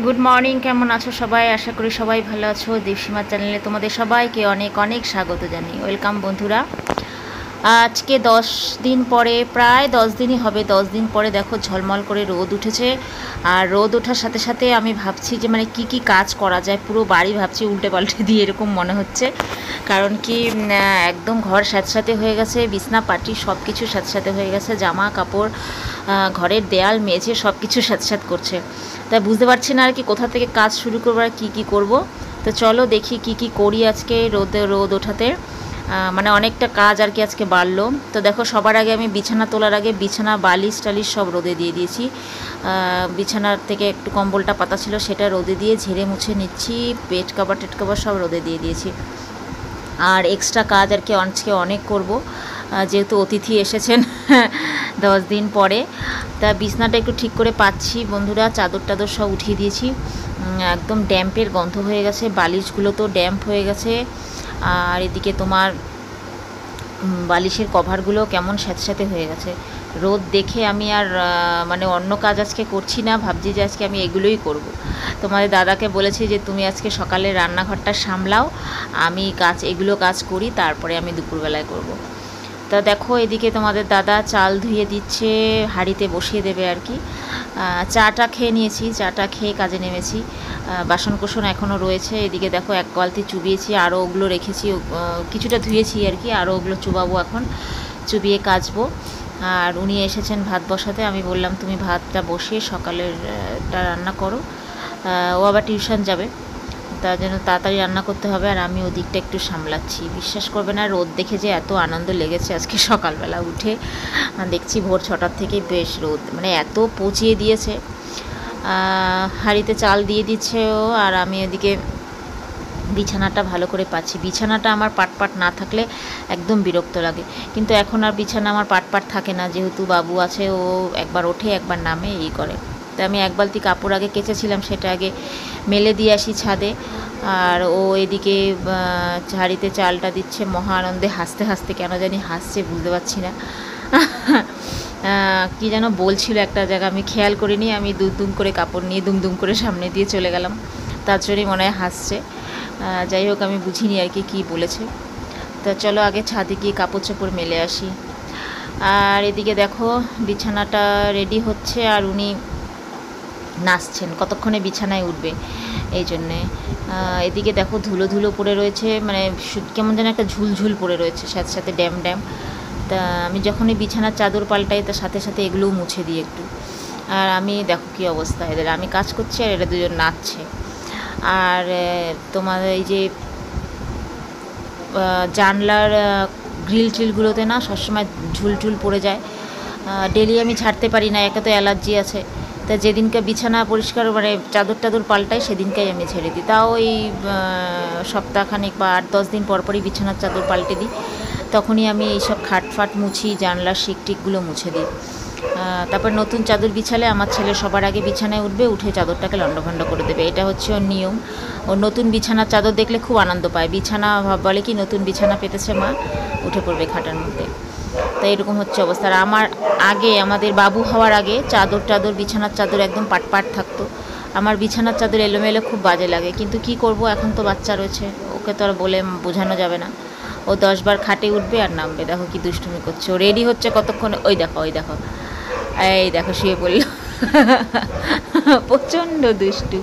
Good morning, কেমন আছো সবাই? আশা করি সবাই ভালো আছো। দীপসীমা চ্যানেলে তোমাদের সবাইকে অনেক অনেক স্বাগত জানাই। ওয়েলকাম বন্ধুরা। আজকে 10 দিন পরে, প্রায় 10 দিনই হবে, 10 দিন পরে দেখো ঝলমল করে রোদ উঠেছে। আর রোদ ওঠার সাথে সাথে আমি ভাবছি যে মানে কি কাজ করা যায়, পুরো বাড়ি ভাবছি উল্টে পাল্টে দিয়ে এরকম মনে হচ্ছে। কারণ কি একদম ঘর স্যাঁতস্যাঁতে হয়ে গেছে, বিছনা পাটি সব কিছু স্যাঁতস্যাঁতে হয়ে গেছে, জামা কাপড়, ঘরের দেয়াল মেঝে সব কিছু স্যাঁতস্যাঁত করছে। তাই বুঝতে পারছি না আর কি কোথা থেকে কাজ শুরু করবো আর কী করব। তো চলো দেখি কি করি আজকে রোদ ওঠাতে। মানে অনেকটা কাজ আর কি আজকে বাড়লো। তো দেখো সবার আগে আমি বিছানা তোলার আগে বিছানা বালিশ টালিশ সব রোদে দিয়ে দিয়েছি। বিছানার থেকে একটু কম্বলটা পাতা ছিল সেটা রোদে দিয়ে ঝেড়ে মুছে নিচ্ছি। টেট কাভার সব রোদে দিয়ে দিয়েছি। আর এক্সট্রা কাজ আর কি আজকে অনেক করব, যেহেতু অতিথি এসেছেন 10 দিন পরে। তা বিছনাটা একটু ঠিক করে পাচ্ছি বন্ধুরা, চাদর টাদর সব উঠিয়ে দিয়েছি। একদম ড্যাম্পের গন্ধ হয়ে গেছে, বালিশগুলো তো ড্যাম্প হয়ে গেছে। আর এদিকে তোমার বালিশের কভারগুলো কেমন স্যাঁতস্যাঁতে হয়ে গেছে। রোদ দেখে আমি আর মানে অন্য কাজ আজকে করছি না, ভাবছি যে আজকে আমি এগুলোই করব। তোমাদের দাদাকে বলেছি যে তুমি আজকে সকালে রান্নাঘরটা সামলাও, আমি এগুলো কাজ করি, তারপরে আমি দুপুরবেলায় করব। তা দেখো এদিকে তোমাদের দাদা চাল ধুয়ে দিচ্ছে, হাঁড়িতে বসিয়ে দেবে আর কি। চাটা খেয়ে নিয়েছি, চাটা খেয়ে কাজে নেমেছি। বাসনকোসন এখনও রয়েছে, এদিকে দেখো এক বালতি চুবিয়েছি, আরও ওগুলো রেখেছি, কিছুটা ধুয়েছি আর কি, আরও ওগুলো চুবাবো, এখন চুবিয়ে কাচবো। আর উনি এসেছেন ভাত বসাতে, আমি বললাম তুমি ভাতটা বসিয়ে সকালেরটা রান্না করো। ও আবার টিউশন যাবে, তার জন্য তাড়াতাড়ি রান্না করতে হবে, আর আমি ওদিকটা একটু সামলাচ্ছি। বিশ্বাস করবে না, রোদ দেখে যে এত আনন্দ লেগেছে আজকে সকালবেলা উঠে। দেখছি ভোর 6টার থেকেই বেশ রোদ, মানে এত পচিয়ে দিয়েছে। হাঁড়িতে চাল দিয়ে দিচ্ছে ও, আর আমি এদিকে বিছানাটা ভালো করে পাচ্ছি। বিছানাটা আমার পাট না থাকলে একদম বিরক্ত লাগে, কিন্তু এখন আর বিছানা আমার পাট থাকে না, যেহেতু বাবু আছে, ও একবার ওঠে একবার নামে এই করে। তো আমি এক বালতি কাপড় আগে কেচেছিলাম, সেটা আগে মেলে দিয়ে আসি ছাদে। আর ও এদিকে হাঁড়িতে চালটা দিচ্ছে, মহা আনন্দে হাসতে হাসতে, কেন জানি হাসছে বুঝতে পারছি না। কি যেন বলছিল একটা জায়গা, আমি খেয়াল করিনি, আমি দুম করে কাপড় নিয়ে দুম করে সামনে দিয়ে চলে গেলাম, তার জন্যই মনে হয় হাসছে। যাই হোক, আমি বুঝিনি আর কি বলেছে। তা চলো আগে ছাদে গিয়ে কাপড় চোপড় মেলে আসি। আর এদিকে দেখো বিছানাটা রেডি হচ্ছে, আর উনি নাচছেন কতক্ষণে বিছানায় উঠবে এই জন্যে। এদিকে দেখো ধুলো পড়ে রয়েছে, মানে কেমন যেন একটা ঝুলঝুল পড়ে রয়েছে, সাথে সাথে ড্যাম। তা আমি যখনই বিছানার চাদর পাল্টাই তার সাথে সাথে এগুলোও মুছে দিই একটু। আর আমি দেখো কী অবস্থা এদের, আমি কাজ করছি আর এরা দুজন নাচছে। আর তোমার এই যে জানলার গ্রিলগুলোতে না সবসময় ঝুল পড়ে যায়, ডেলি আমি ছাড়তে পারি না, একে তো অ্যালার্জি আছে। তা যেদিনকে বিছানা পরিষ্কার মানে চাদর পাল্টাই সেদিনকেই আমি ছেড়ে দিই, তাও ওই সপ্তাহখানেক বা 8-10 দিন পরই বিছানার চাদর পাল্টে দিই। তখনই আমি এইসব খাটফাট মুছি, জানলার শিকটিকগুলো মুছে দিই। তারপর নতুন চাদর বিছালে আমার ছেলে সবার আগে বিছানায় উঠবে, উঠে চাদরটাকে লণ্ডভণ্ড করে দেবে, এটা হচ্ছে ওর নিয়ম। ও নতুন বিছানার চাদর দেখলে খুব আনন্দ পায়, বিছানা বলে কি নতুন বিছানা পেতেছে মা, উঠে পড়বে খাটার মধ্যে। তাই এরকম হচ্ছে অবস্থা। আর আমাদের বাবু হওয়ার আগে চাদর বিছানার চাদর একদম পাট থাকতো। আমার বিছানার চাদর এলোমেলো খুব বাজে লাগে, কিন্তু কি করব, এখন তো বাচ্চা রয়েছে, ওকে তো আর বলে বোঝানো যাবে না। ও 10 বার খাটে উঠবে আর নামবে। দেখো কি দুষ্টুমি করছে, ও রেডি হচ্ছে কতক্ষণ, ওই দেখো এই দেখো শুয়ে পড়ল। প্রচণ্ড দুষ্টু।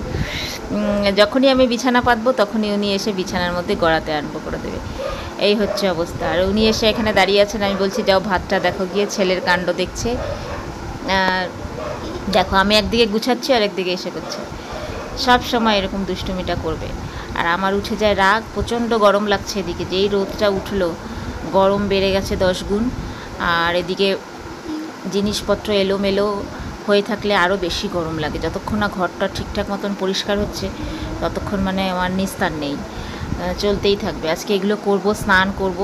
যখনই আমি বিছানা পাতবো তখনই উনি এসে বিছানার মধ্যে গড়াতে আরম্ভ করে দেবে। এই হচ্ছে অবস্থা। আর উনি এসে এখানে দাঁড়িয়ে আছেন, আমি বলছি যাও ভাতটা দেখো গিয়ে, ছেলের কাণ্ড দেখছে। দেখো আমি একদিকে গুছাচ্ছি আর একদিকে এসে করছে, সব সময় এরকম দুষ্টুমিটা করবে। আর আমার উঠে যায় রাগ, প্রচণ্ড গরম লাগছে এদিকে, যেই রোদটা উঠলো গরম বেড়ে গেছে 10 গুণ। আর এদিকে জিনিসপত্র এলোমেলো হয়ে থাকলে আরও বেশি গরম লাগে, যতক্ষণ না ঘরটা ঠিকঠাক মতন পরিষ্কার হচ্ছে ততক্ষণ মানে আমার নিস্তার নেই, চলতেই থাকবে। আজকে এগুলো করব, স্নান করব,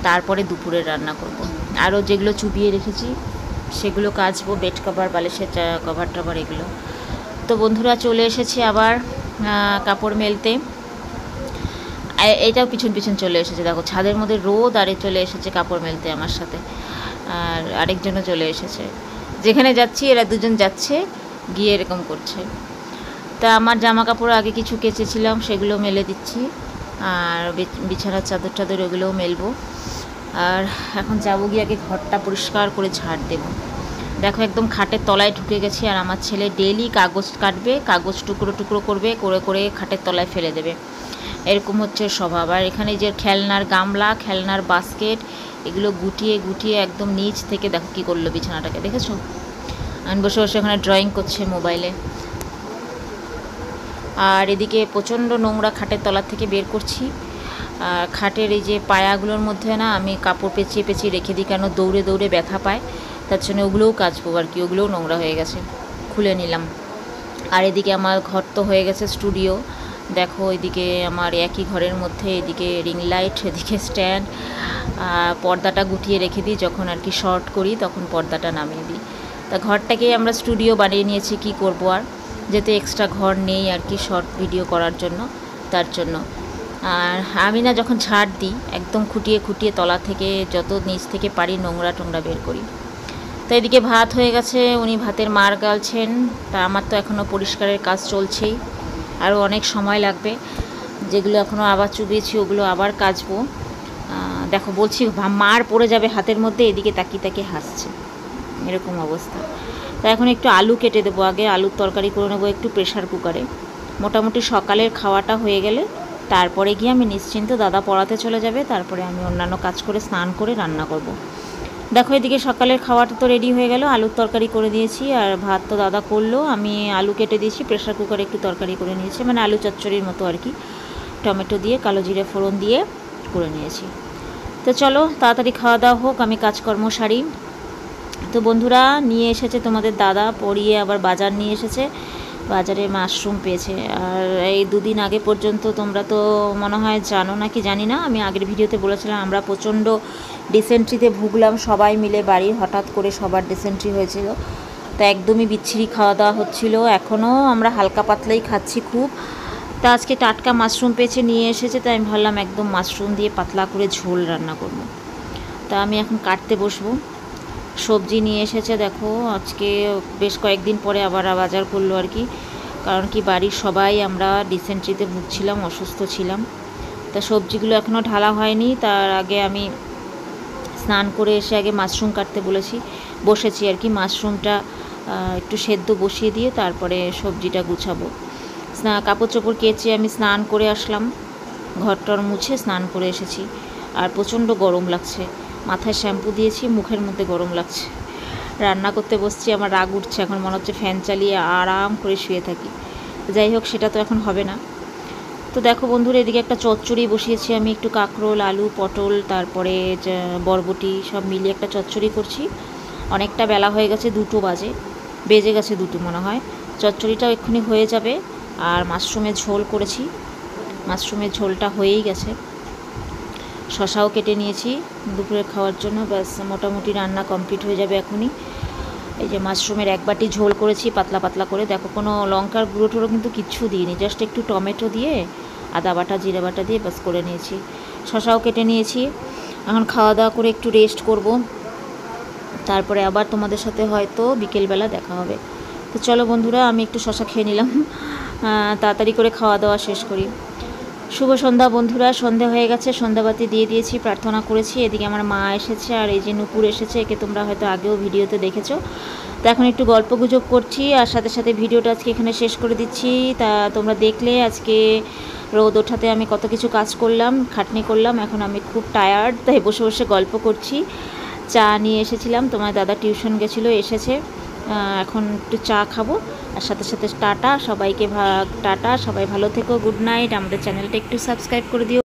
তারপরে দুপুরে রান্না করব। আরও যেগুলো চুবিয়ে রেখেছি সেগুলো কাচবো, বেড কভার, বালিশের কভার এগুলো। তো বন্ধুরা চলে এসেছি আবার কাপড় মেলতে। এটাও পিছন চলে এসেছে, দেখো ছাদের মধ্যে রোদ, আর চলে এসেছে কাপড় মেলতে আমার সাথে। আর আরেকজনও চলে এসেছে, যেখানে যাচ্ছি এরা দুজন যাচ্ছে গিয়ে এরকম করছে। তা আমার জামা কাপড় আগে কিছু কেচেছিলাম সেগুলো মেলে দিচ্ছি, আর বিছানার চাদর টাদর ওগুলোও মেলবো। আর এখন যাবো গিয়ে আগে ঘরটা পরিষ্কার করে ঝাড় দেবো। দেখো একদম খাটের তলায় ঢুকে গেছি, আর আমার ছেলে ডেলি কাগজ কাটবে, কাগজ টুকরো টুকরো করবে, করে করে খাটের তলায় ফেলে দেবে, এরকম হচ্ছে স্বভাব। আর এখানে যে খেলনার গামলা, খেলনার বাস্কেট, এগুলো গুটিয়ে গুটিয়ে একদম নিচ থেকে দেখো কী করলো বিছানাটাকে, দেখেছো? আমি বসে বসে ওখানে ড্রয়িং করছে মোবাইলে। আর এদিকে প্রচণ্ড নোংরা খাটের তলার থেকে বের করছি। আর খাটের এই যে পায়াগুলোর মধ্যে না আমি কাপড় পেঁচিয়ে পেঁচিয়ে রেখে দিই, কেন দৌড়ে দৌড়ে ব্যথা পায়, তার জন্য ওগুলোও কাচবো আর কি, ওগুলোও নোংরা হয়ে গেছে, খুলে নিলাম। আর এদিকে আমার ঘর তো হয়ে গেছে স্টুডিও। দেখো এদিকে আমার একই ঘরের মধ্যে এদিকে রিং লাইট, এদিকে স্ট্যান্ড, পর্দাটা গুটিয়ে রেখে দিই, যখন আর কি শর্ট করি তখন পর্দাটা নামিয়ে দিই। তা ঘরটাকেই আমরা স্টুডিও বানিয়ে নিয়েছি, কি করব আর, যেতে এক্সট্রা ঘর নেই আর কি শর্ট ভিডিও করার জন্য, তার জন্য। আর আমি না যখন ঝাড় দিই একদম খুঁটিয়ে খুঁটিয়ে তলা থেকে যত নিচ থেকে পারি নোংরা টোংরা বের করি। তো এদিকে ভাত হয়ে গেছে, উনি ভাতের মার গালছেন। তা আমার তো এখনও পরিষ্কারের কাজ চলছেই, আরও অনেক সময় লাগবে, যেগুলো এখনও আবার চুবিয়েছি ওগুলো আবার কাচবো। দেখো বলছি মার পড়ে যাবে হাতের মধ্যে, এদিকে তাকিয়ে তাকিয়ে হাসছে, এরকম অবস্থা। তা এখন একটু আলু কেটে দেবো, আগে আলুর তরকারি করে নেবো একটু প্রেশার কুকারে। মোটামুটি সকালের খাওয়াটা হয়ে গেলে তারপরে গিয়ে আমি নিশ্চিন্ত, দাদা পড়াতে চলে যাবে, তারপরে আমি অন্যান্য কাজ করে স্নান করে রান্না করব। দেখো এদিকে সকালের খাওয়াটা তো রেডি হয়ে গেল, আলুর তরকারি করে দিয়েছি, আর ভাত তো দাদা করলো, আমি আলু কেটে দিয়েছি, প্রেশার কুকারে একটু তরকারি করে নিয়েছি, মানে আলু চচ্চড়ির মতো আর কি, টমেটো দিয়ে কালো জিরে ফোড়ন দিয়ে করে নিয়েছি। তো চলো তাড়াতাড়ি খাওয়া দাওয়া হোক, আমি কাজকর্ম সারি। তো বন্ধুরা নিয়ে এসেছে তোমাদের দাদা, পড়িয়ে আবার বাজার নিয়ে এসেছে, বাজারে মাশরুম পেয়েছে। আর এই দুদিন আগে পর্যন্ত তোমরা তো মনে হয় জানো না কি জানি না, আমি আগের ভিডিওতে বলেছিলাম আমরা প্রচণ্ড ডিসেন্ট্রিতে ভুগলাম সবাই মিলে বাড়ির, হঠাৎ করে সবার ডিসেন্ট্রি হয়েছিল। তো একদমই বিচ্ছিরি খাওয়া দাওয়া হচ্ছিল, এখনও আমরা হালকা পাতলাই খাচ্ছি খুব। তা আজকে টাটকা মাশরুম পেয়েছে, নিয়ে এসেছে, তাই আমি ভাবলাম একদম মাশরুম দিয়ে পাতলা করে ঝোল রান্না করব। তা আমি এখন কাটতে বসবো। সবজি নিয়ে এসেছে দেখো, আজকে বেশ কয়েকদিন পরে আবার বাজার করলো আর কি, কারণ কি বাড়ির সবাই আমরা ডিসেন্ট্রিতে ভুগছিলাম, অসুস্থ ছিলাম। তা সবজিগুলো এখনও ঢালা হয়নি, তার আগে আমি স্নান করে এসে আগে মাশরুম কাটতে বসেছি আর কি। মাশরুমটা একটু সেদ্ধ বসিয়ে দিয়ে তারপরে সবজিটা গুছাবো। কাপড় চোপড় কেচে আমি স্নান করে আসলাম, ঘরটর মুছে স্নান করে এসেছি। আর প্রচণ্ড গরম লাগছে, মাথায় শ্যাম্পু দিয়েছি, মুখের মধ্যে গরম লাগছে। রান্না করতে বসছি, আমার রাগ উঠছে, এখন মনে হচ্ছে ফ্যান চালিয়ে আরাম করে শুয়ে থাকি। যাই হোক সেটা তো এখন হবে না। তো দেখো বন্ধুরা এদিকে একটা চচ্চড়ি বসিয়েছি আমি, একটু কাঁকরোল, আলু, পটল, তারপরে বরবটি সব মিলিয়ে একটা চচ্চড়ি করছি। অনেকটা বেলা হয়ে গেছে, 2টো বেজে গেছে 2টো মনে হয়। চচ্চড়িটাও এক্ষুনি হয়ে যাবে। আর মাশরুমের ঝোল করেছি, মাশরুমের ঝোলটা হয়েই গেছে। শশাও কেটে নিয়েছি দুপুরে খাওয়ার জন্য, ব্যাস মোটামুটি রান্না কমপ্লিট হয়ে যাবে এখনই। এই যে মাশরুমের 1 বাটি ঝোল করেছি পাতলা পাতলা করে, দেখো কোনো লঙ্কার গুঁড়ো টুড়ো কিন্তু কিচ্ছু দিইনি, জাস্ট একটু টমেটো দিয়ে আদা বাটা জিরে বাটা দিয়ে ব্যাস করে নিয়েছি। শশাও কেটে নিয়েছি। এখন খাওয়া দাওয়া করে একটু রেস্ট করব, তারপরে আবার তোমাদের সাথে হয়তো বিকেলবেলা দেখা হবে। তো চলো বন্ধুরা আমি একটু শশা খেয়ে নিলাম, তাড়াতাড়ি করে খাওয়া দাওয়া শেষ করি। শুভ সন্ধ্যা বন্ধুরা, সন্ধ্যা হয়ে গেছে, সন্ধ্যাবাতি দিয়ে দিয়েছি, প্রার্থনা করেছি। এদিকে আমার মা এসেছে, আর এই যে নুপুর এসেছে, একে তোমরা হয়তো আগেও ভিডিওতে দেখেছো। তো এখন একটু গল্প গুজব করছি, আর সাথে সাথে ভিডিওটা আজকে এখানে শেষ করে দিচ্ছি। তা তোমরা দেখলে আজকে রোদ ওঠাতে আমি কত কিছু কাজ করলাম, খাটনি করলাম। এখন আমি খুব টায়ার্ড, তাই বসে বসে গল্প করছি। চা নিয়ে এসেছিলাম, তোমার দাদা টিউশন গেছিলো, এসেছে, এখন একটু চা খাবো। আর সাথে সাথে টাটা সবাইকে, টাটা, সবাই ভালো থেকো, গুড নাইট। আমাদের চ্যানেলটা একটু সাবস্ক্রাইব করে দিও।